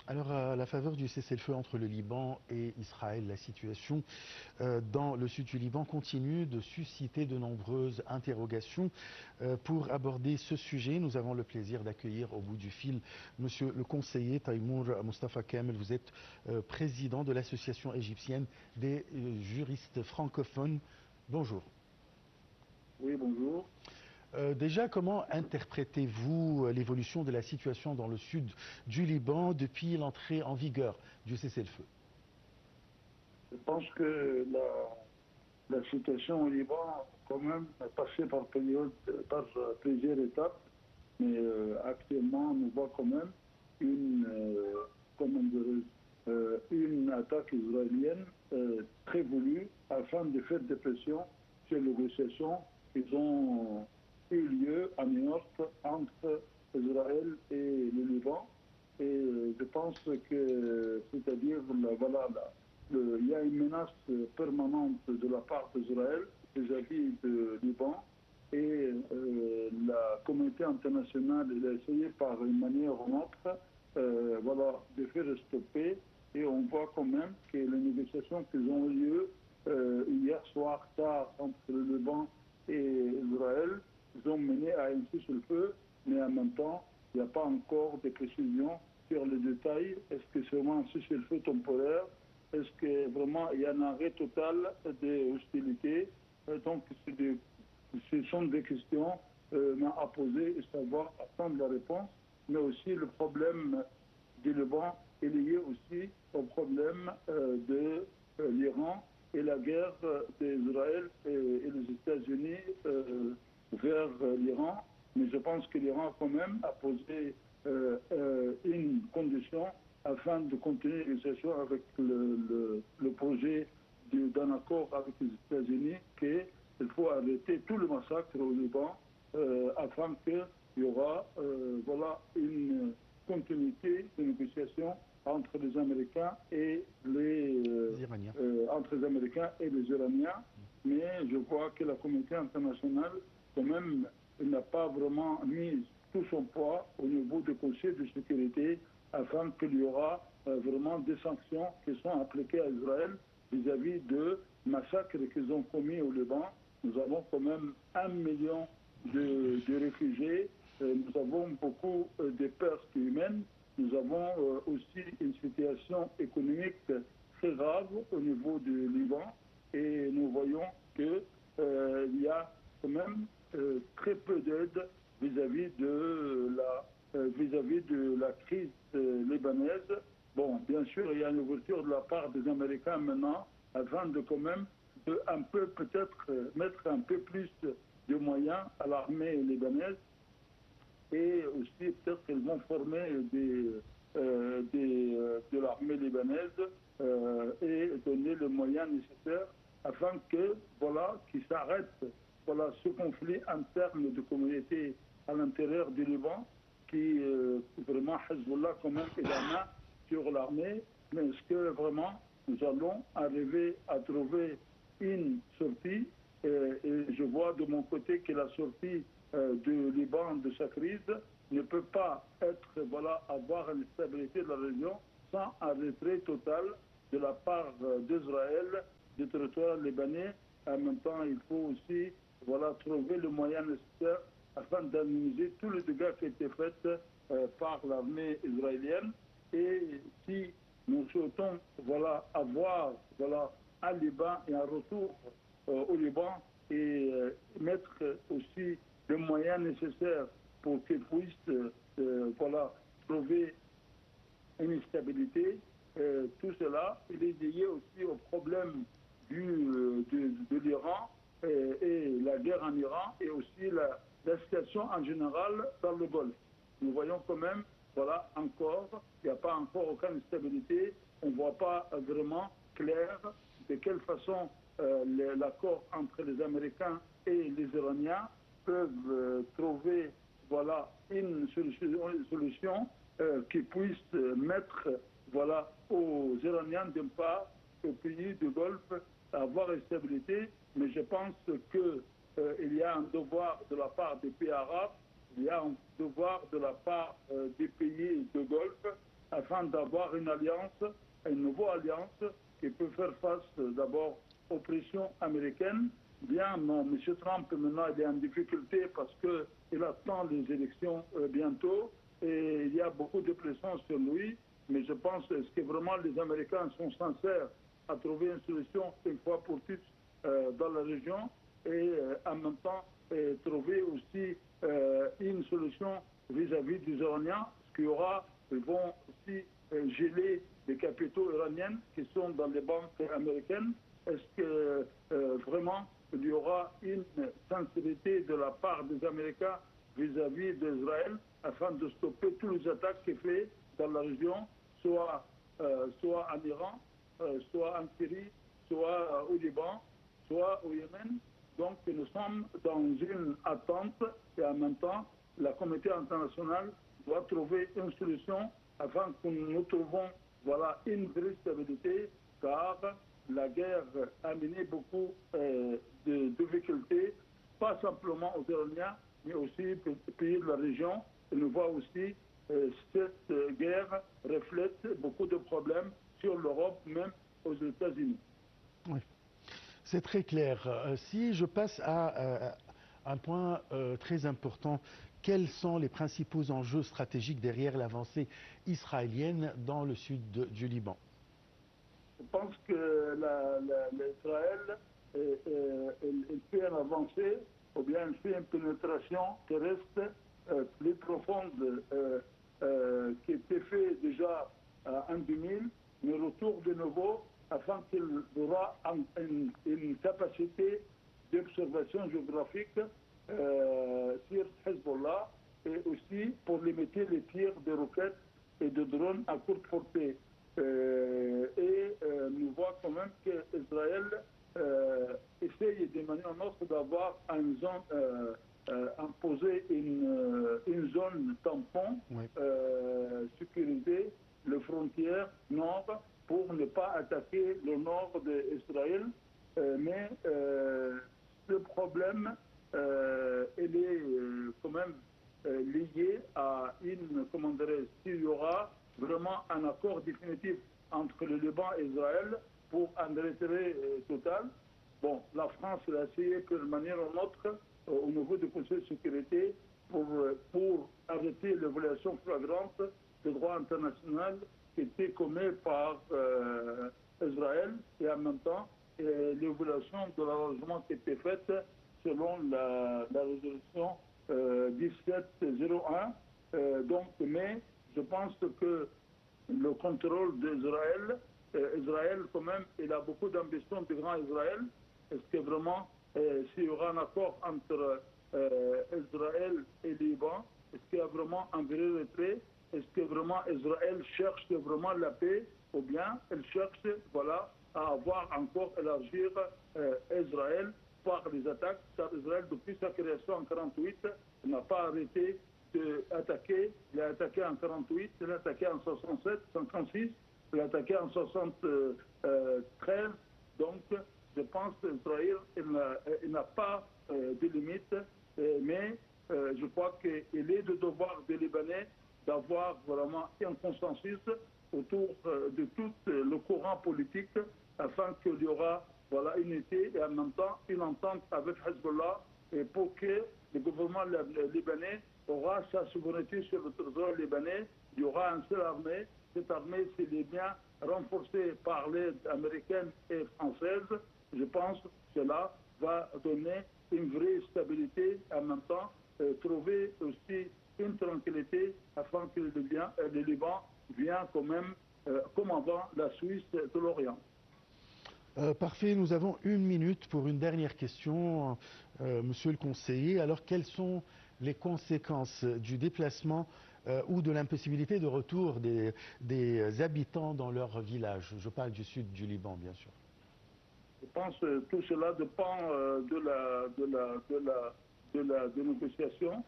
Alors, à la faveur du cessez-le-feu entre le Liban et Israël, la situation dans le sud du Liban continue de susciter de nombreuses interrogations. Pour aborder ce sujet, nous avons le plaisir d'accueillir au bout du fil Monsieur le conseiller Taïmour Mustafa Kamel. Vous êtes président de l'association égyptienne des juristes francophones. Bonjour. Oui, bonjour. Déjà, comment interprétez-vous l'évolution de la situation dans le sud du Liban depuis l'entrée en vigueur du cessez-le-feu? Je pense que la situation au Liban, quand même, est passée par plusieurs étapes, mais actuellement, on voit quand même comment une attaque israélienne très voulue afin de faire des pressions sur les négociations qui ont eu lieu à New York entre Israël et le Liban. Et je pense que, c'est-à-dire, il y a une menace permanente de la part d'Israël vis-à-vis du Liban. Et la communauté internationale a essayé par une manière ou une autre de faire stopper. Et on voit quand même que les négociations qui ont eu lieu hier soir tard entre le Liban et Israël ont mené à un cessez-le-feu, mais en même temps, il n'y a pas encore de précisions sur les détails. Est-ce que c'est vraiment un cessez-le-feu temporaire? Est-ce que vraiment il y a un arrêt total des hostilités? Donc, ce sont des questions à poser et savoir attendre la réponse. Mais aussi le problème du Liban est lié aussi au problème de l'Iran et la guerre d'Israël et les États-Unis vers l'Iran. Mais je pense que l'Iran quand même a posé une condition afin de continuer les négociations avec le projet d'un accord avec les États-Unis, qu'il faut arrêter tout le massacre au Liban afin qu'il y aura une continuité de négociations entre les Américains et entre les Américains et les Iraniens. Mais je vois que la communauté internationale, quand même, n'a pas vraiment mis tout son poids au niveau du Conseil de sécurité afin qu'il y aura vraiment des sanctions qui sont appliquées à Israël vis-à-vis de massacres qu'ils ont commis au Liban. Nous avons quand même 1 million de réfugiés, nous avons beaucoup de pertes humaines, nous avons aussi une situation économique très grave au niveau du Liban et nous voyons qu'il y a quand même très peu d'aide vis-à-vis de la crise libanaise. Bon, bien sûr, il y a une ouverture de la part des Américains maintenant, afin de quand même peut-être mettre un peu plus de moyens à l'armée libanaise et aussi peut-être qu'ils vont former de l'armée libanaise et donner les moyens nécessaires afin que qu'il s'arrête ce conflit interne de communauté à l'intérieur du Liban qui vraiment Hezbollah quand même est la main sur l'armée. Mais est-ce que vraiment nous allons arriver à trouver une sortie et je vois de mon côté que la sortie du Liban de sa crise ne peut pas être avoir une stabilité de la région sans un retrait total de la part d'Israël du territoire libanais. En même temps, il faut aussi trouver le moyen nécessaire afin d'indemniser tous les dégâts qui ont été faits par l'armée israélienne. Et si nous souhaitons avoir un Liban et un retour au Liban et mettre aussi les moyens nécessaires pour qu'ils puissent trouver une stabilité, tout cela il est lié aussi au problème de l'Iran et la guerre en Iran et aussi la situation en général dans le Golfe. Nous voyons quand même, encore, il n'y a pas encore aucune stabilité, on ne voit pas vraiment clair de quelle façon l'accord entre les Américains et les Iraniens peuvent trouver une solution qui puisse mettre aux Iraniens d'une part, aux pays du Golfe, à avoir une stabilité. Mais je pense qu'il y a un devoir de la part des pays arabes, il y a un devoir de la part des pays du Golfe afin d'avoir une alliance, une nouvelle alliance qui peut faire face d'abord aux pressions américaines. Bien, non, M. Trump maintenant il est en difficulté parce qu'il attend les élections bientôt et il y a beaucoup de pression sur lui. Mais je pense que vraiment les Américains sont sincères à trouver une solution une fois pour toutes dans la région et en même temps trouver aussi une solution vis-à-vis des Iraniens, parce qu'il y aura, ils vont aussi geler les capitaux iraniens qui sont dans les banques américaines. Est-ce que vraiment il y aura une sincérité de la part des Américains vis-à-vis d'Israël afin de stopper toutes les attaques qu'il fait dans la région, soit en Iran, soit en Syrie, soit au Liban, soit au Yémen. Donc nous sommes dans une attente et en même temps, la communauté internationale doit trouver une solution afin que nous trouvions une vraie stabilité, car la guerre a mené beaucoup de difficultés, pas simplement aux Iraniens, mais aussi aux pays de la région. Et nous voyons aussi cette guerre reflète beaucoup de problèmes sur l'Europe, même aux États-Unis. Oui, c'est très clair. Si je passe à un point très important, quels sont les principaux enjeux stratégiques derrière l'avancée israélienne dans le sud du Liban? Je pense que l'Israël fait une avancée, ou bien elle fait une pénétration terrestre plus profonde qui était faite déjà en 2000, mais retour de nouveau afin qu'il aura une capacité d'observation géographique sur Hezbollah et aussi pour limiter les tirs de roquettes et de drones à courte portée. Nous voyons quand même qu'Israël essaye de manière ou d'une autre d'avoir imposé une zone tampon sécurisée, les frontières nord, pour ne pas attaquer le nord d'Israël. Mais ce problème, il est quand même lié à s'il y aura vraiment un accord définitif entre le Liban et Israël pour un retrait total. Bon, la France l'a essayé de manière ou d'une autre au niveau du Conseil de sécurité pour arrêter les violations flagrantes du droit international qui étaient commises par Israël et en même temps les violations de l'arrangement qui était fait selon la résolution 1701. Mais je pense que le contrôle d'Israël, Israël quand même, il a beaucoup d'ambition du grand Israël. Est-ce que vraiment, s'il y aura un accord entre Israël et Liban, est-ce qu'il y a vraiment un vrai retrait? Est-ce que vraiment Israël cherche vraiment la paix, ou bien elle cherche à avoir encore élargir Israël par les attaques, car Israël, depuis sa création en 1948, n'a pas arrêté d'attaquer. Il a attaqué en 1948, il a attaqué en 1967, 1956, il a attaqué en 1973. Donc, je pense qu'Israël n'a pas de limites, mais je crois qu'il est de devoir des Libanais d'avoir vraiment un consensus autour de tout le courant politique afin qu'il y aura une unité et en même temps une entente avec Hezbollah et pour que le gouvernement libanais aura sa souveraineté sur le territoire libanais. Il y aura une seule armée. Cette armée, s'il est bien renforcée par l'aide américaine et française, je pense que cela va donner une vraie stabilité et en même temps trouver aussi une tranquillité afin que le Liban vienne quand même, comme avant, la Suisse de l'Orient. Parfait, nous avons une minute pour une dernière question, monsieur le conseiller. Alors, quelles sont les conséquences du déplacement ou de l'impossibilité de retour des habitants dans leur village? Je parle du sud du Liban, bien sûr. Je pense que tout cela dépend de la négociation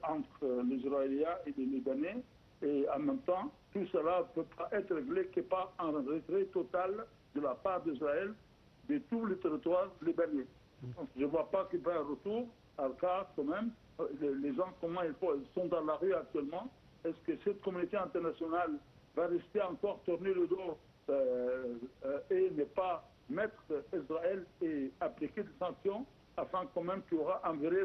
entre les Israéliens et les Libanais. Et en même temps, tout cela ne peut pas être réglé que par un retrait total de la part d'Israël de tout le territoire libanais. Donc, je ne vois pas qu'il y ait un retour, car quand même, les gens, comment ils sont dans la rue actuellement, est-ce que cette communauté internationale va rester encore tourner le dos et ne pas mettre Israël et appliquer des sanctions afin quand même qu'il y aura un vrai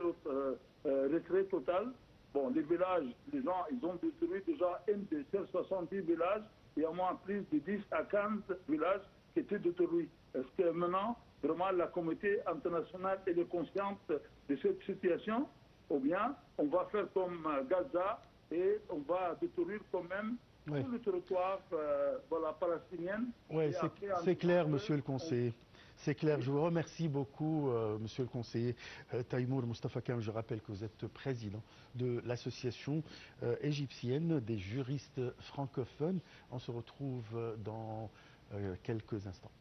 retrait total. Bon, les villages, les gens, ils ont détruit déjà une de ces 70 villages, il y a moins plus de 10 à 15 villages qui étaient détruits. Est-ce que maintenant, vraiment, la communauté internationale est consciente de cette situation, ou bien on va faire comme Gaza et on va détruire quand même tout le territoire palestinien. Oui, c'est clair, monsieur le conseiller. C'est clair. Je vous remercie beaucoup, monsieur le conseiller Taïmour Mustafa Kam. Je rappelle que vous êtes président de l'association égyptienne des juristes francophones. On se retrouve dans quelques instants.